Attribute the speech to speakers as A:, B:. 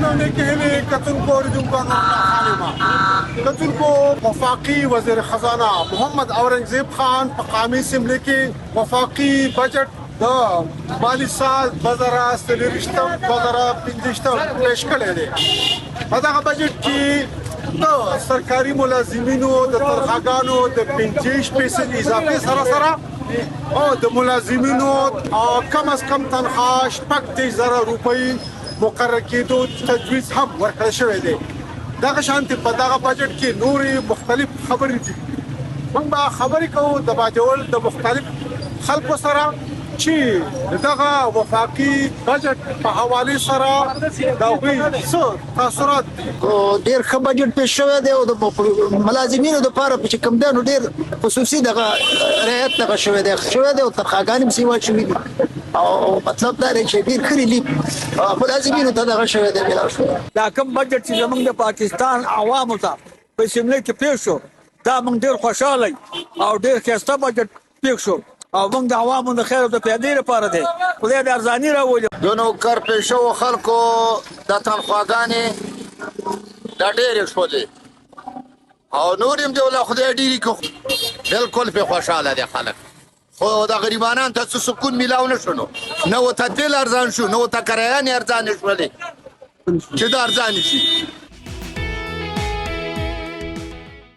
A: उन्होंने कहले कतल को कतल को वफाकी वज़ीर ख़जाना मोहम्मद औरंगज़ेब खान पकामी असेंबली के वफाकी बजट माली साल 2023 पेश करे दे बजट की सरकारी मुलाजिमीनों तनख्वाहगानों पेंशेश पैसे इजाफे सरासरा और मुलाजिमीनों कम अज कम तनख्वाह 30,000 रुपये मुकर्रर की तो तजवीज़ हम वर्कल शवे दे दगा शांति पदागा बजट की नूरी मुख्तलिफ खबरी थी मंबा खबरी को दबाजोल द मुख्तलिफ खल्क सरा ची दगा वफाकी बजट په حواله سره دا وی څه تاثیرات
B: ډیر ښه بجټ پیش شوی دی او د ملازمینو لپاره چې کم دنو ډیر خصوصي دغه رعایت دغه شوی دی او تنخواهګانې هم سیوا شوي دي او مطلب دا دی چې ډیر ښه ریلیف ملازمینو ته دغه شوی دی
C: دا کوم بجټ چې زموږ د پاکستان عوامو ته په سیمه کې پیښ شو دا موږ ډیر خوشاله او ډیر ښایسته بجټ پیښ شو او موږ د عوامو د خیر او د پیادې لپاره دی خدای د ارزاني راولي
B: د نوکر پیشو خلکو د تنخواهګانې دا ډېرې شولې او نور هم دی والله خدای ډېرې کو بالکل په خوشاله دي خلک خو د غریبانو ته څه سکون میلاو نه شو نو ته تل ارزان شو نو ته کرایه نه ارزان شولې چې دا ارزان شي